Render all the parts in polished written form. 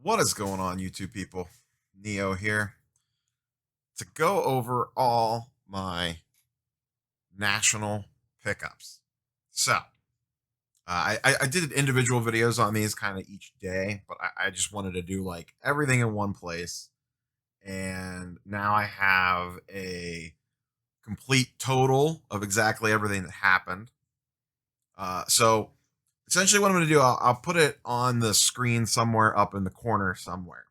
What is going on, YouTube people? Neo here to go over all my national pickups. So, I did individual videos on these kind of each day, but I just wanted to do like everything in one place. And now I have a complete total of exactly everything that happened. So, essentially, what I'm going to do, I'll put it on the screen somewhere up in the corner somewhere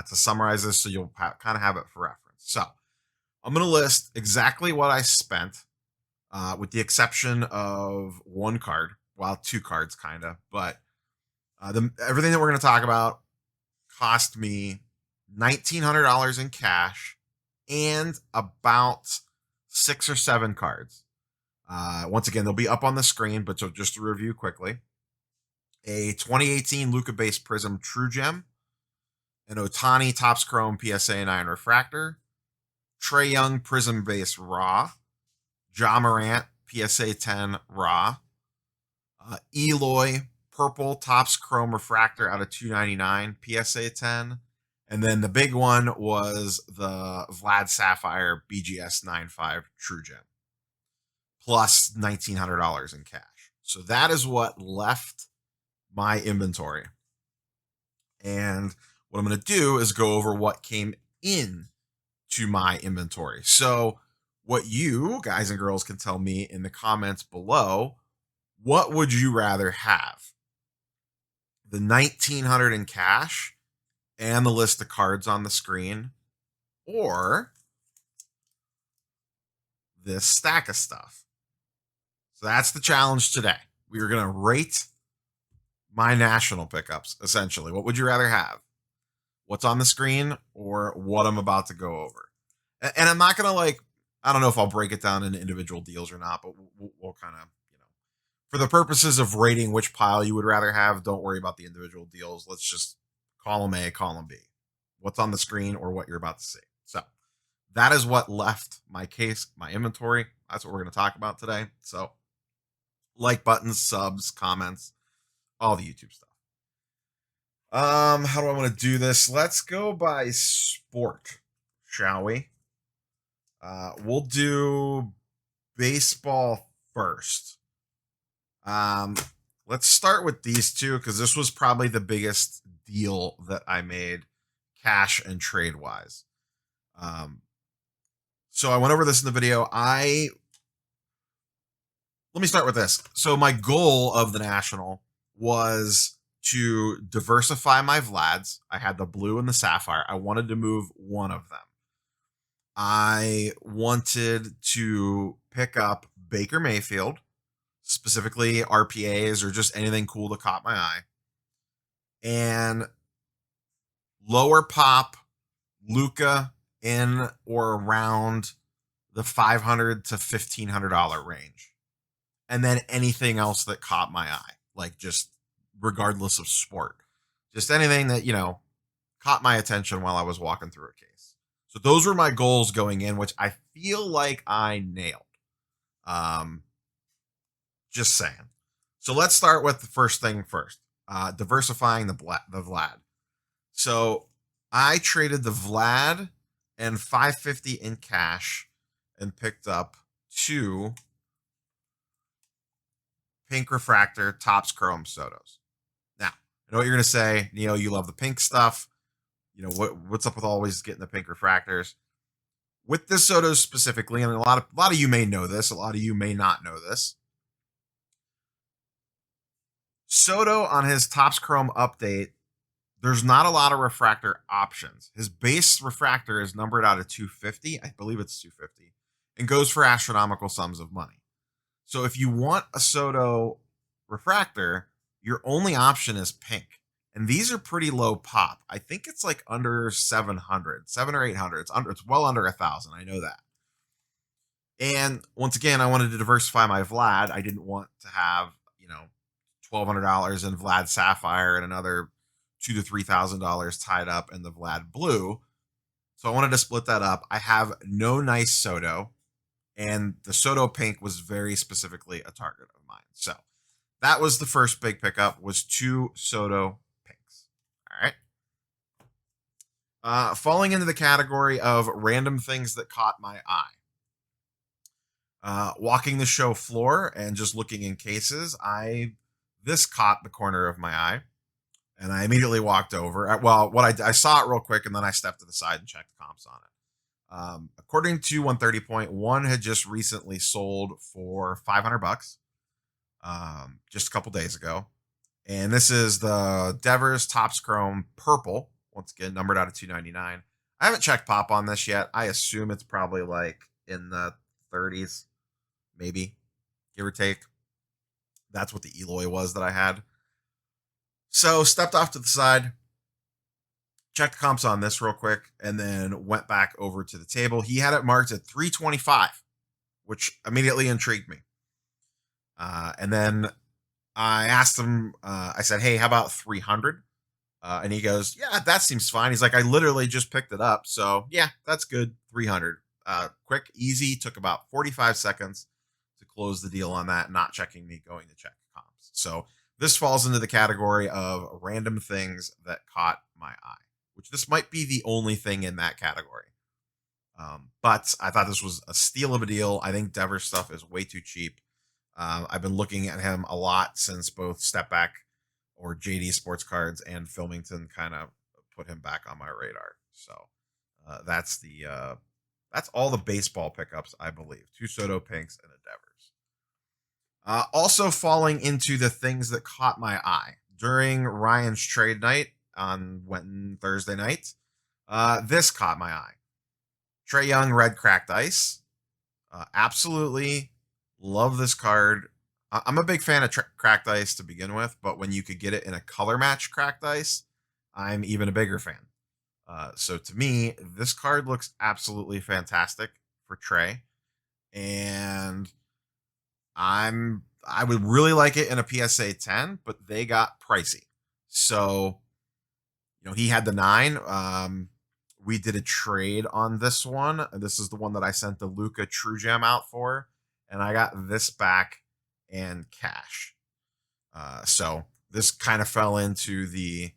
to summarize this so you'll kind of have it for reference. So I'm going to list exactly what I spent, with the exception of one card, well, two cards, kind of. But everything that we're going to talk about cost me $1,900 in cash and about 6 or 7 cards. Once again, they'll be up on the screen, but so just to review quickly: a 2018 Luka base Prism True Gem, an Otani Topps Chrome PSA 9 Refractor, Trae Young Prism base Raw, Ja Morant PSA 10 Raw, Eloy Purple Topps Chrome Refractor out of 299 PSA 10, and then the big one was the Vlad Sapphire BGS 95 True Gem, plus $1,900 in cash. So that is what left my inventory. And what I'm going to do is go over what came in to my inventory. So what you guys and girls can tell me in the comments below, what would you rather have? The $1,900 in cash and the list of cards on the screen, or this stack of stuff? So that's the challenge today. We are going to rate my national pickups, essentially. What would you rather have? What's on the screen or what I'm about to go over? And I'm not going to I don't know if I'll break it down into individual deals or not, but we'll kind of, for the purposes of rating which pile you would rather have, don't worry about the individual deals. Let's just column A, column B. What's on the screen or what you're about to see. So that is what left my case, my inventory. That's what we're going to talk about today. So like buttons, subs, comments, all the YouTube stuff. How do I want to do this? Let's go by sport, shall we? We'll do baseball first. Let's start with these two because this was probably the biggest deal that I made, cash and trade wise. So I went over this in the video. Let me start with this. So my goal of the national was to diversify my Vlads. I had the blue and the sapphire. I wanted to move one of them. I wanted to pick up Baker Mayfield, specifically RPAs or just anything cool that caught my eye, and lower pop Luka in or around the $500 to $1,500 range. And then anything else that caught my eye, like just regardless of sport, just anything that, caught my attention while I was walking through a case. So those were my goals going in, which I feel like I nailed. Just saying. So let's start with the first thing first, diversifying the Vlad. So I traded the Vlad and $550 in cash and picked up 2 pink refractor Topps Chrome Sotos. Now, I know what you're going to say. Neo, you love the pink stuff. What's up with always getting the pink refractors? With this Sotos specifically, and a lot of you may know this, a lot of you may not know this. Soto on his Topps Chrome update, there's not a lot of refractor options. His base refractor is numbered out of 250. I believe it's 250 and goes for astronomical sums of money. So if you want a Soto refractor, your only option is pink. And these are pretty low pop. I think it's like under 700, 700 or 800. It's well under 1,000. I know that. And once again, I wanted to diversify my Vlad. I didn't want to have, $1,200 in Vlad Sapphire and another $2,000 to $3,000 tied up in the Vlad Blue. So I wanted to split that up. I have no nice Soto, and the Soto pink was very specifically a target of mine. So that was the first big pickup, was 2 Soto pinks. All right. Falling into the category of random things that caught my eye. Walking the show floor and just looking in cases, this caught the corner of my eye, and I immediately walked over. Well, I saw it real quick, and then I stepped to the side and checked comps on it. According to 130 Point, one had just recently sold for $500, just a couple days ago, and this is the Devers Topps Chrome Purple. Once again, numbered out of 299. I haven't checked pop on this yet. I assume it's probably like in the 30s, maybe, give or take. That's what the Eloy was that I had. So stepped off to the side, checked comps on this real quick, and then went back over to the table. He had it marked at 325, which immediately intrigued me. And then I asked him, I said, hey, how about 300? And he goes, yeah, that seems fine. He's like, I literally just picked it up. So yeah, that's good. 300. Quick, easy. Took about 45 seconds to close the deal on that, not checking me, going to check comps. So this falls into the category of random things that caught my eye, which this might be the only thing in that category. But I thought this was a steal of a deal. I think Devers stuff is way too cheap. I've been looking at him a lot since both Step Back or JD Sports Cards and Filmington kind of put him back on my radar. So that's all the baseball pickups, I believe. 2 Soto Pinks and a Devers. Also falling into the things that caught my eye during Ryan's trade night on Thursday night. This caught my eye. Trae Young Red Cracked Ice. Absolutely love this card. I'm a big fan of Cracked Ice to begin with, but when you could get it in a color match Cracked Ice, I'm even a bigger fan. So to me, this card looks absolutely fantastic for Trae, and I would really like it in a PSA 10, but they got pricey. So, he had the 9. We did a trade on this one. This is the one that I sent the Luka True Gem out for, and I got this back and cash. So this kind of fell into the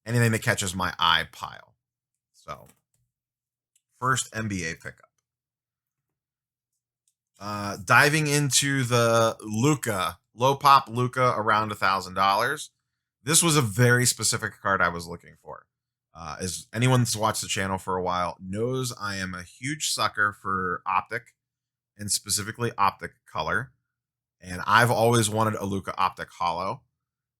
anything that catches my eye pile. So first NBA pickup. Diving into the Luka, low pop Luka around $1,000. This was a very specific card I was looking for. As anyone that's watched the channel for a while knows, I am a huge sucker for Optic, and specifically Optic Color. And I've always wanted a Luka Optic Holo.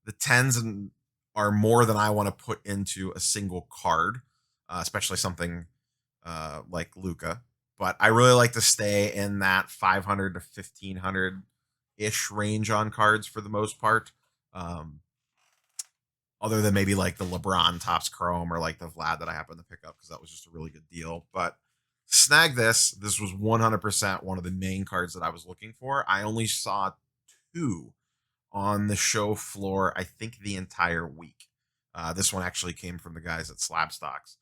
The 10s are more than I want to put into a single card, especially something like Luka. But I really like to stay in that 500 to 1500 ish range on cards for the most part. Other than maybe like the LeBron Topps Chrome or like the Vlad that I happened to pick up because that was just a really good deal. But snag this. This was 100% one of the main cards that I was looking for. I only saw 2 on the show floor, I think, the entire week. This one actually came from the guys at Slab Stocks.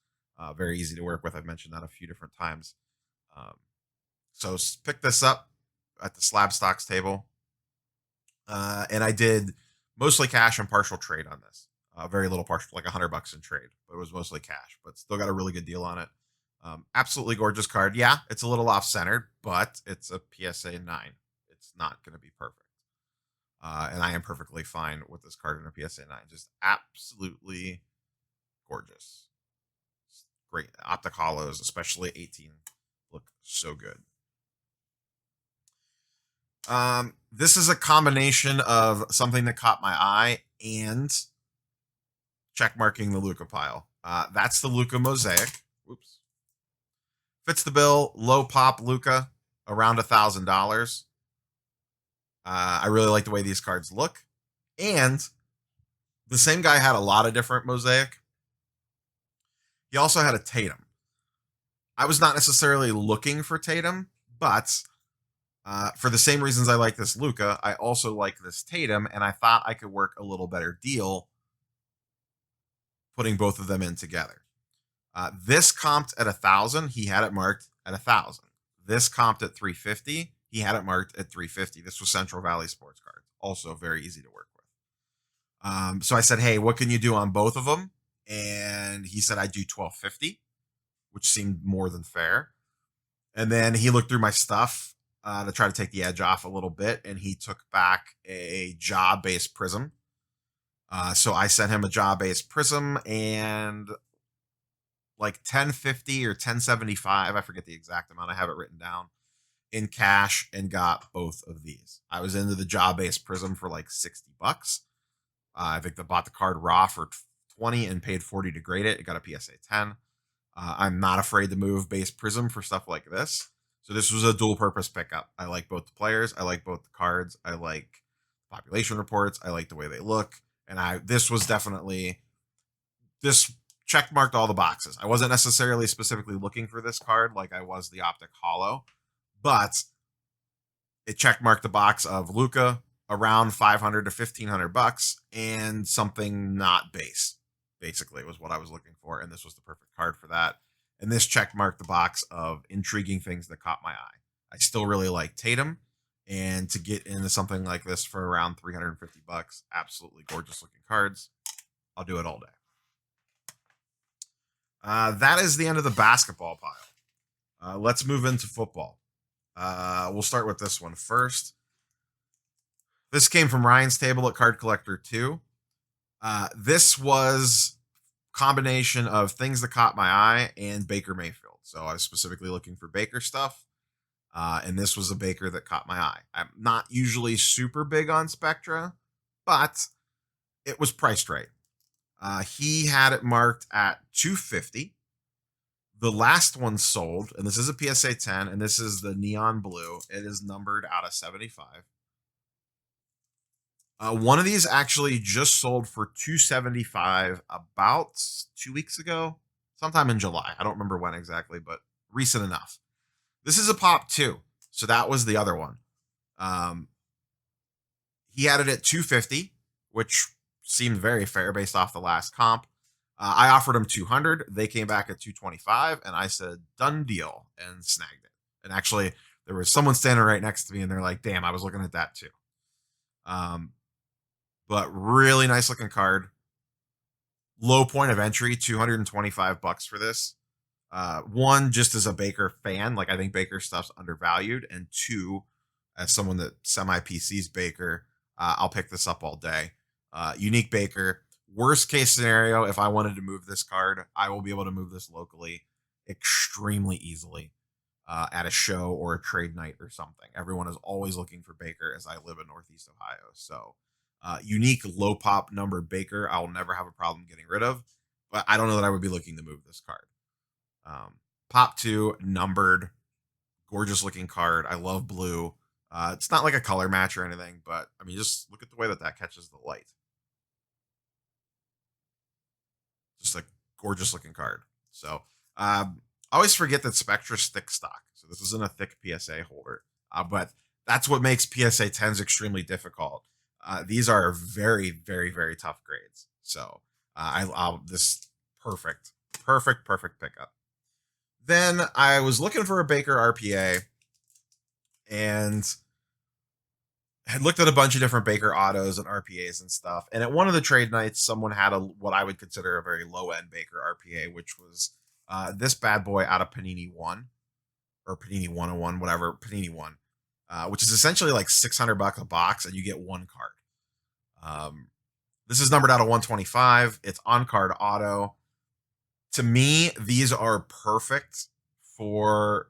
Very easy to work with. I've mentioned that a few different times. So pick this up at the Slab Stocks table. And I did mostly cash and partial trade on this. Very little partial, like $100 in trade, but it was mostly cash, but still got a really good deal on it. Absolutely gorgeous card. Yeah, it's a little off-centered, but it's a PSA 9. It's not going to be perfect. And I am perfectly fine with this card in a PSA 9. Just absolutely gorgeous. Great. Optic Holos, especially 18, look so good. This is a combination of something that caught my eye and check marking the Luka pile. That's the Luka Mosaic. Whoops. Fits the bill. Low pop Luka, around $1,000. I really like the way these cards look. And the same guy had a lot of different Mosaic. He also had a Tatum. I was not necessarily looking for Tatum, but for the same reasons I like this Luka, I also like this Tatum, and I thought I could work a little better deal putting both of them in together. This comped at 1,000. He had it marked at 1,000. This comped at 350. He had it marked at 350. This was Central Valley Sports Cards. Also very easy to work with. So I said, hey, what can you do on both of them? and he said I'd do $12.50, which seemed more than fair. And then he looked through my stuff to try to take the edge off a little bit, and he took back a job-based prism. So I sent him a job-based prism and like 1050 or 1075, I forget the exact amount, I have it written down, in cash, and got both of these. I was into the job-based prism for like $60. I think I bought the card raw for 20 and paid 40 to grade it. It got a PSA 10. I'm not afraid to move base prism for stuff like this. So this was a dual purpose pickup. I like both the players. I like both the cards. I like population reports. I like the way they look. And this was definitely, this checkmarked all the boxes. I wasn't necessarily specifically looking for this card like I was the Optic Hollow, but it checkmarked the box of Luka around $500 to $1,500 and something not base. Basically, was what I was looking for, and this was the perfect card for that. And this checkmarked the box of intriguing things that caught my eye. I still really like Tatum, and to get into something like this for around $350, absolutely gorgeous looking cards. I'll do it all day. That is the end of the basketball pile. Let's move into football. We'll start with this one first. This came from Ryan's table at Card Collector 2. This was combination of things that caught my eye and Baker Mayfield. So I was specifically looking for Baker stuff. And this was a Baker that caught my eye. I'm not usually super big on Spectra, but it was priced right. He had it marked at $250. The last one sold, and this is a PSA 10, and this is the neon blue. It is numbered out of 75. One of these actually just sold for $275 about 2 weeks ago, sometime in July. I don't remember when exactly, but recent enough. This is a pop 2, so that was the other one. He had it at $250, which seemed very fair based off the last comp. I offered him $200. They came back at $225, and I said, done deal, and snagged it. And actually, there was someone standing right next to me, and they're like, damn, I was looking at that too. But really nice looking card. Low point of entry, $225 for this. One, just as a Baker fan, like I think Baker stuff's undervalued. And two, as someone that semi-PCs Baker, I'll pick this up all day. Unique Baker. Worst case scenario, if I wanted to move this card, I will be able to move this locally extremely easily at a show or a trade night or something. Everyone is always looking for Baker as I live in Northeast Ohio. So unique low pop numbered Baker, I will never have a problem getting rid of, but I don't know that I would be looking to move this card. Pop 2, numbered, gorgeous looking card. I love blue. It's not like a color match or anything, but I mean, just look at the way that catches the light. Just a gorgeous looking card. So I always forget that Spectra's thick stock. So this isn't a thick PSA holder, but that's what makes PSA 10s extremely difficult. These are very, very, very tough grades. So I'll this perfect pickup. Then I was looking for a Baker RPA and had looked at a bunch of different Baker autos and RPAs and stuff. And at one of the trade nights, someone had what I would consider a very low end Baker RPA, which was this bad boy out of Panini 1 or Panini 101, whatever, Panini 1, which is essentially like $600 a box and you get one card. This is numbered out of 125. It's on card auto. To me, these are perfect for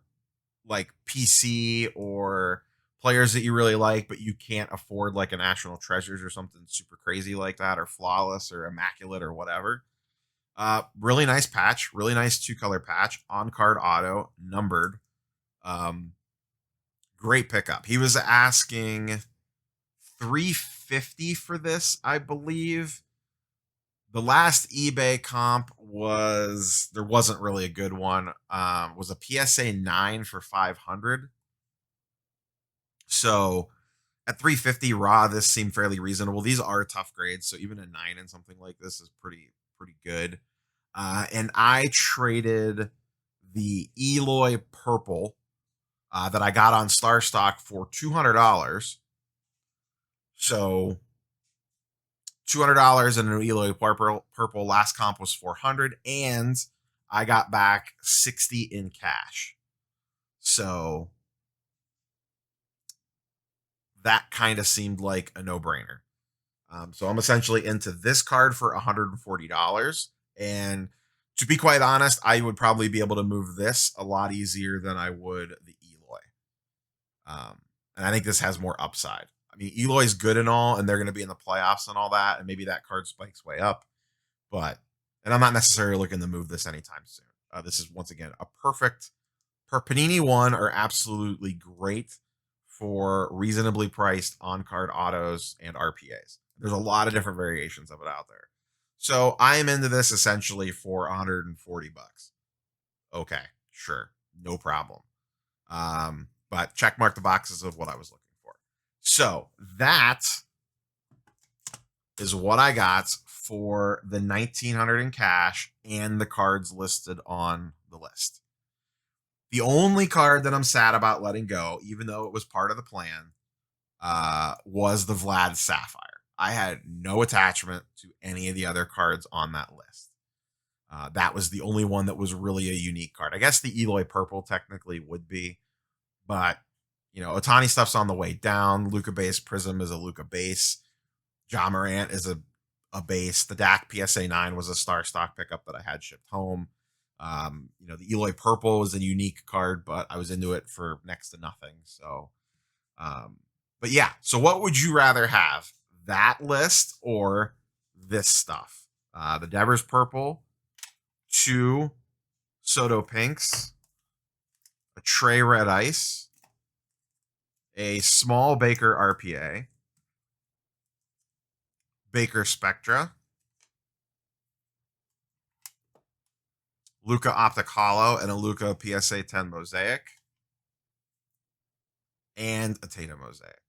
like PC or players that you really like, but you can't afford like a National Treasures or something super crazy like that, or Flawless or Immaculate or whatever. Really nice patch, really nice 2-color patch, on card auto, numbered. Great pickup. He was asking $350 for this, I believe. The last eBay comp there wasn't really a good one. Was a PSA 9 for $500. So at $350 raw, this seemed fairly reasonable. These are tough grades, so even a 9 in something like this is pretty good. And I traded the Eloy purple that I got on Star Stock for $200. So $200 in an Eloy purple. Last comp was $400, and I got back $60 in cash. So that kind of seemed like a no-brainer. So I'm essentially into this card for $140. And to be quite honest, I would probably be able to move this a lot easier than I would the Eloy. And I think this has more upside. I mean, Eloy's good and all, and they're going to be in the playoffs and all that, and maybe that card spikes way up. But, and I'm not necessarily looking to move this anytime soon. This is, once again, a perfect, per Panini 1 are absolutely great for reasonably priced on-card autos and RPAs. There's a lot of different variations of it out there. So I am into this essentially for 140 bucks. Okay, sure, no problem. But check mark the boxes of what I was looking for. So that is what I got for the 1900 in cash and the cards listed on the list. The only card that I'm sad about letting go, even though it was part of the plan, was the Vlad Sapphire. I had no attachment to any of the other cards on that list. That was the only one that was really a unique card. I guess the Eloy purple technically would be, but you know, Ohtani stuff's on the way down. Luka base Prism is a Luka base. Ja Morant is a base. The Dak PSA 9 was a star stock pickup that I had shipped home. You know, the Eloy purple was a unique card, but I was into it for next to nothing. So, but yeah. So what would you rather have? That list or this stuff? The Devers purple, 2 Soto pinks, a Trae red ice, a small Baker RPA, Baker Spectra, Luka Optic Hollow, and a Luka PSA 10 Mosaic, and a Tatum Mosaic.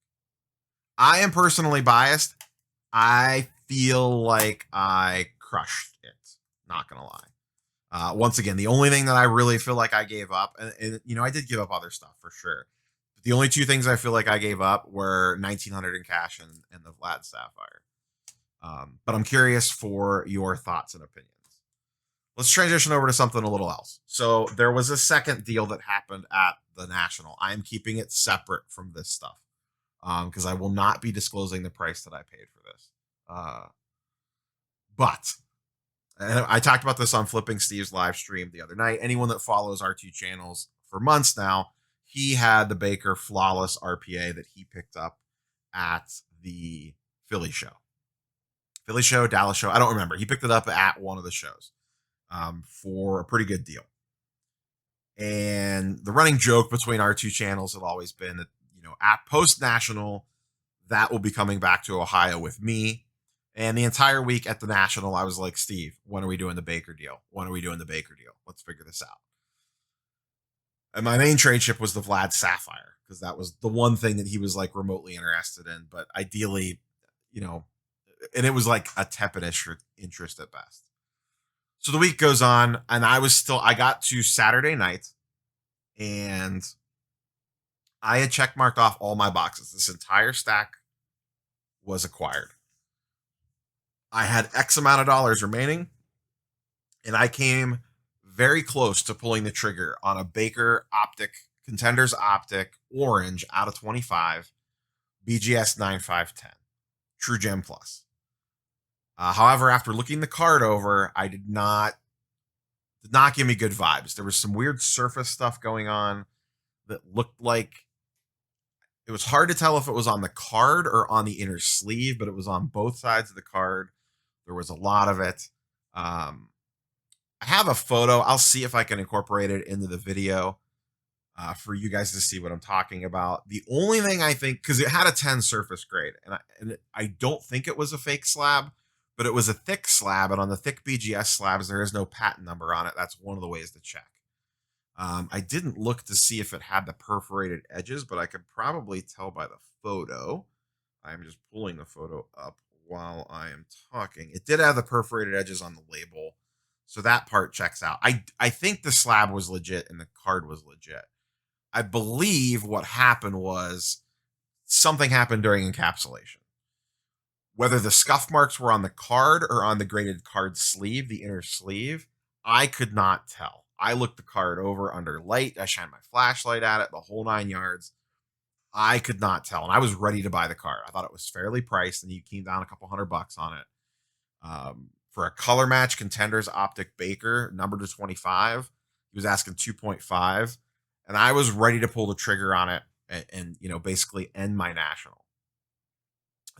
I am personally biased. I feel like I crushed it. Not going to lie. Once again, the only thing that I really feel like I gave up, and you know, I did give up other stuff for sure. But the only 2 things I feel like I gave up were 1900 in cash and the Vlad Sapphire. But I'm curious for your thoughts and opinions. Let's transition over to something a little else. So there was a second deal that happened at the National. I am keeping it separate from this stuff because I will not be disclosing the price that I paid for this. But and I talked about this on Flipping Steve's live stream the other night. Anyone that follows our 2 channels for months now, he had the Baker Flawless RPA that he picked up at the Philly show. Philly show, Dallas show. I don't remember. He picked it up at one of the shows for a pretty good deal. And the running joke between our 2 channels had always been that, you know, at post National, that will be coming back to Ohio with me. And the entire week at the National, I was like, Steve, when are we doing the Baker deal? When are we doing the Baker deal? Let's figure this out. And my main trade ship was the Vlad Sapphire because that was the one thing that he was like remotely interested in. But ideally, you know, and it was like a tepid interest at best. So the week goes on, and I got to Saturday night, and I had check marked off all my boxes. This entire stack was acquired. I had X amount of dollars remaining, and I came very close to pulling the trigger on a Baker Optic, Contenders Optic, Orange out of 25, BGS 9510, True Gem Plus. However, after looking the card over, I did not give me good vibes. There was some weird surface stuff going on that looked like it was hard to tell if it was on the card or on the inner sleeve, but it was on both sides of the card. There was a lot of it. I have a photo. I'll see if I can incorporate it into the video for you guys to see what I'm talking about. The only thing I think, because it had a 10 surface grade, and I don't think it was a fake slab, but it was a thick slab, and on the thick BGS slabs, there is no patent number on it. That's one of the ways to check. I didn't look to see if it had the perforated edges, but I could probably tell by the photo. I'm just pulling the photo up while I am talking. It did have the perforated edges on the label, so that part checks out. I think the slab was legit and the card was legit. I believe what happened was something happened during encapsulation. Whether the scuff marks were on the card or on the graded card sleeve, the inner sleeve, I could not tell. I looked the card over under light. I shined my flashlight at it, the whole 9 yards. I could not tell. And I was ready to buy the card. I thought it was fairly priced, and you came down a couple $100 on it. For a color match contenders optic Baker, number to 25, he was asking 2.5. And I was ready to pull the trigger on it and basically end my national.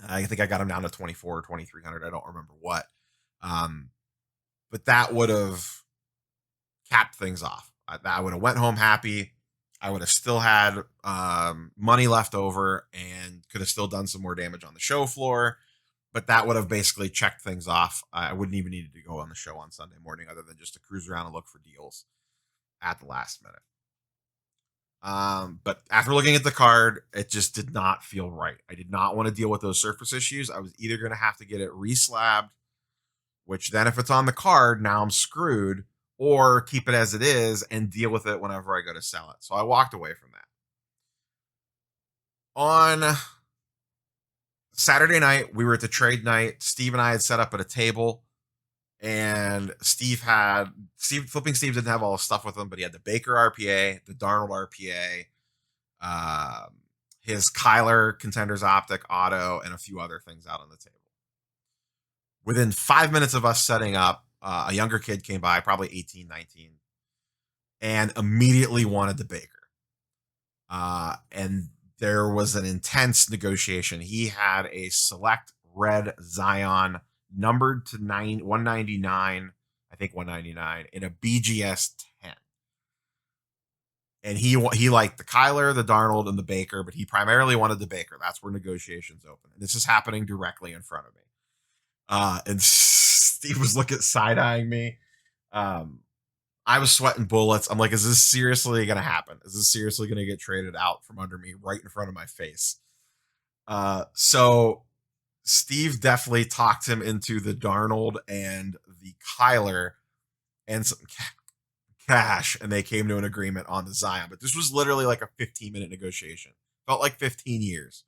I think I got him down to 24 or 2,300. I don't remember what. But that would have capped things off. I would have went home happy. I would have still had money left over and could have still done some more damage on the show floor. But that would have basically checked things off. I wouldn't even need to go on the show on Sunday morning other than just to cruise around and look for deals at the last minute. But after looking at the card, it just did not feel right. I did not want to deal with those surface issues. I was either going to have to get it reslabbed, which then if it's on the card, now I'm screwed, or keep it as it is and deal with it whenever I go to sell it. So I walked away from that. On Saturday night, we were at the trade night. Steve and I had set up at a table, and Flipping Steve didn't have all the stuff with him, but he had the Baker RPA, the Darnold RPA, his Kyler Contenders Optic Auto, and a few other things out on the table. Within 5 minutes of us setting up, a younger kid came by, probably 18, 19, and immediately wanted the Baker. And there was an intense negotiation. He had a select red Zion numbered to 199, I think 199, in a BGS 10. And he liked the Kyler, the Darnold, and the Baker, but he primarily wanted the Baker. That's where negotiations open. And this is happening directly in front of me. And Steve was side-eyeing me. I was sweating bullets. I'm like, is this seriously going to happen? Is this seriously going to get traded out from under me right in front of my face? So Steve definitely talked him into the Darnold and the Kyler and some cash, and they came to an agreement on the Zion. But this was literally like a 15-minute negotiation. Felt like 15 years.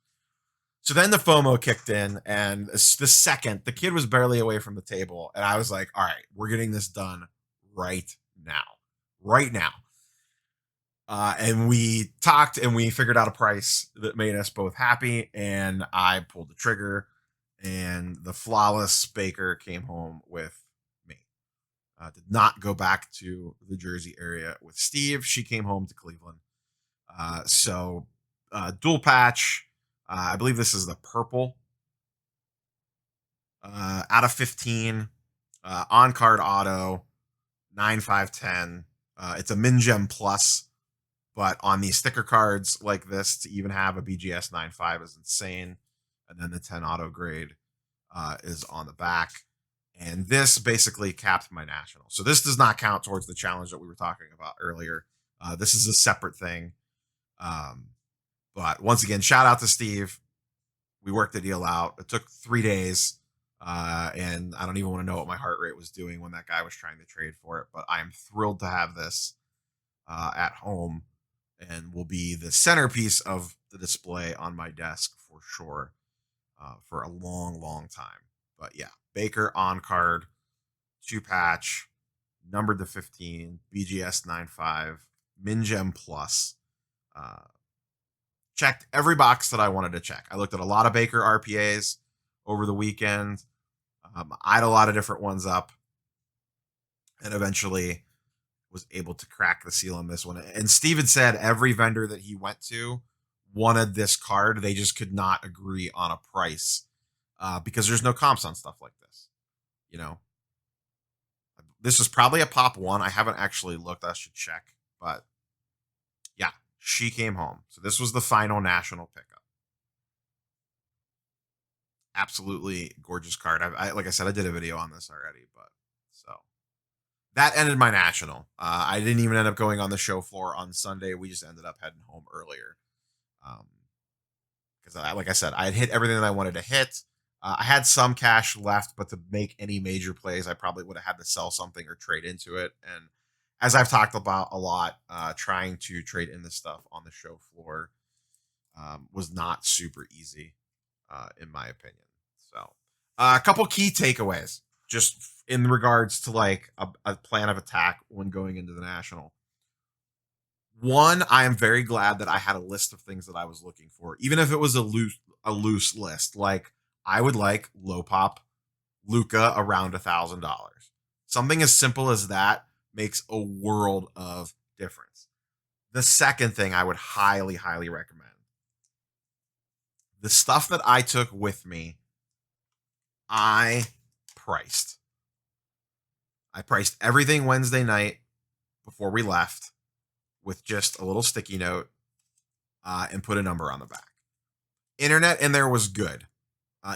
So then the FOMO kicked in, and the second, the kid was barely away from the table, and I was like, all right, we're getting this done right now. And we talked, and we figured out a price that made us both happy, and I pulled the trigger, and the flawless Baker came home with me. Did not go back to the Jersey area with Steve. She came home to Cleveland. So dual patch. I believe this is the purple. Out of 15. On card auto. 9/5/10. It's a Min Gem Plus, but on these sticker cards like this, to even have a BGS 9.5 is insane. And then the 10 auto grade is on the back. And this basically capped my national. So this does not count towards the challenge that we were talking about earlier. This is a separate thing. But once again, shout out to Steve. We worked the deal out. It took 3 days. And I don't even want to know what my heart rate was doing when that guy was trying to trade for it. But I am thrilled to have this at home, and will be the centerpiece of the display on my desk for sure for a long, long time. But yeah, Baker on card, 2 patch, numbered to 15, BGS 9.5, Min Gem Plus. Checked every box that I wanted to check. I looked at a lot of Baker RPAs over the weekend. I had a lot of different ones up, and eventually was able to crack the seal on this one. And Steven said every vendor that he went to wanted this card. They just could not agree on a price because there's no comps on stuff like this. This is probably a pop one. I haven't actually looked. I should check. But yeah, she came home. So this was the final national pickup. Absolutely gorgeous card. Like I said, I did a video on this already, but so that ended my national. I didn't even end up going on the show floor on Sunday. We just ended up heading home earlier. Because like I said, I had hit everything that I wanted to hit. I had some cash left, but to make any major plays, I probably would have had to sell something or trade into it. And as I've talked about a lot, trying to trade in this stuff on the show floor was not super easy, in my opinion. So So, a couple key takeaways just in regards to like a plan of attack when going into the national. One, I am very glad that I had a list of things that I was looking for, even if it was a loose list. Like I would like low pop Luka around $1,000. Something as simple as that makes a world of difference. The second thing I would highly, highly recommend, the stuff that I took with me, I priced. I priced everything Wednesday night before we left with just a little sticky note and put a number on the back. Internet in there was good.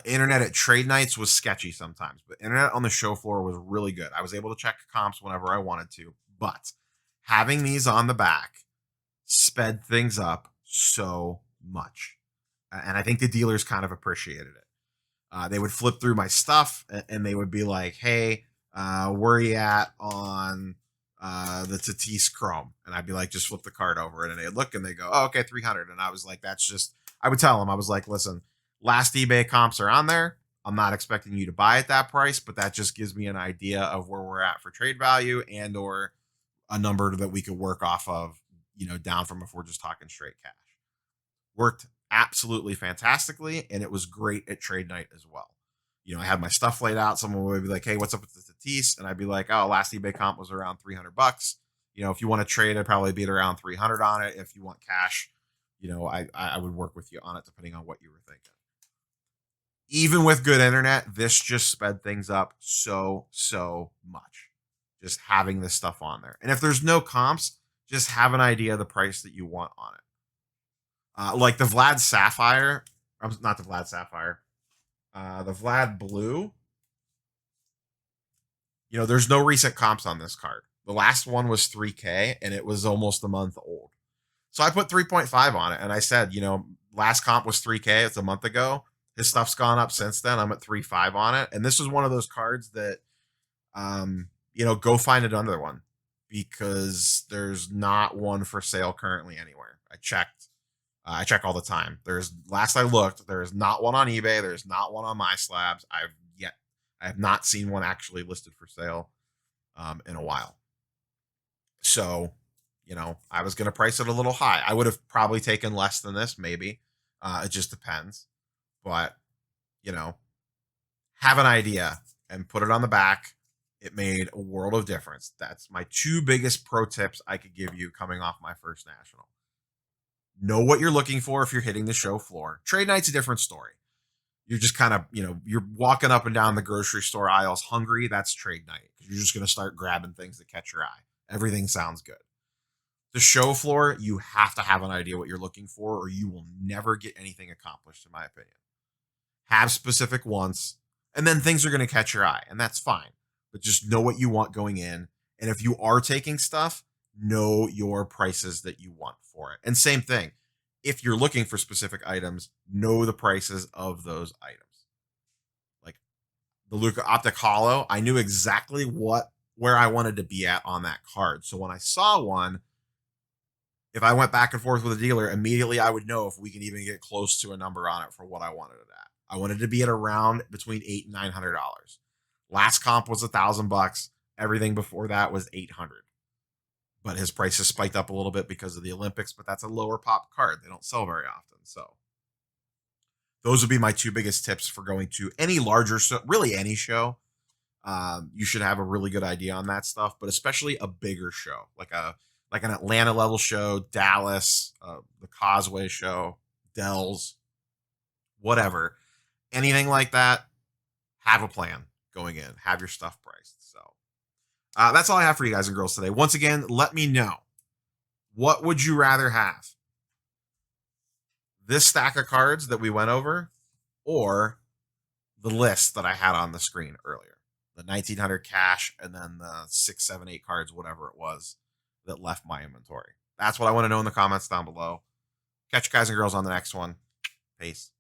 Internet at trade nights was sketchy sometimes, but internet on the show floor was really good. I was able to check comps whenever I wanted to, but having these on the back sped things up so much. And I think the dealers kind of appreciated it. They would flip through my stuff and they would be like, hey, where are you at on the Tatis Chrome? And I'd be like, just flip the card over. And they'd look and they go, oh, okay, 300. And I was like, I would tell them, I was like, listen, last eBay comps are on there. I'm not expecting you to buy at that price, but that just gives me an idea of where we're at for trade value and or a number that we could work off of, down from if we're just talking straight cash. Worked absolutely fantastically, and it was great at trade night as well. I had my stuff laid out. Someone would be like, hey, what's up with the Tatis? And I'd be like, oh, last eBay comp was around $300. If you want to trade, I'd probably be at around 300 on it. If you want cash, I would work with you on it depending on what you were thinking. Even with good internet, this just sped things up so much. Just having this stuff on there. And if there's no comps, just have an idea of the price that you want on it. Like the Vlad Sapphire, not the Vlad Sapphire, the Vlad Blue. There's no recent comps on this card. The last one was 3K and it was almost a month old. So I put 3.5 on it and I said, last comp was 3K. It's a month ago. His stuff's gone up since then. I'm at 3.5 on it. And this was one of those cards that, go find another one because there's not one for sale currently anywhere. I checked. I check all the time. Last I looked, there is not one on eBay. There's not one on my slabs. I have not seen one actually listed for sale in a while. So, I was going to price it a little high. I would have probably taken less than this, maybe. It just depends. But, have an idea and put it on the back. It made a world of difference. That's my two biggest pro tips I could give you coming off my first national. Know what you're looking for if you're hitting the show floor. Trade night's a different story. You're just kind of, you're walking up and down the grocery store aisles hungry. That's trade night. You're just going to start grabbing things that catch your eye. Everything sounds good. The show floor, you have to have an idea what you're looking for or you will never get anything accomplished, in my opinion. Have specific wants, and then things are going to catch your eye, and that's fine. But just know what you want going in. And if you are taking stuff, know your prices that you want for it. And same thing. If you're looking for specific items, know the prices of those items. Like the Luka Optic Hollow, I knew exactly where I wanted to be at on that card. So when I saw one, if I went back and forth with a dealer, immediately I would know if we can even get close to a number on it for what I wanted it at. I wanted to be at around between $800 and $900. Last comp was $1,000. Everything before that was $800. But his prices spiked up a little bit because of the Olympics, but that's a lower pop card. They don't sell very often. So those would be my two biggest tips for going to any larger show, really any show. You should have a really good idea on that stuff, but especially a bigger show, like an Atlanta level show, Dallas, the Causeway show, Dells, whatever. Anything like that, have a plan going in. Have your stuff priced. So that's all I have for you guys and girls today. Once again, let me know. What would you rather have? This stack of cards that we went over or the list that I had on the screen earlier? The 1900 cash and then the 6, 7, 8 cards, whatever it was that left my inventory. That's what I want to know in the comments down below. Catch you guys and girls on the next one. Peace.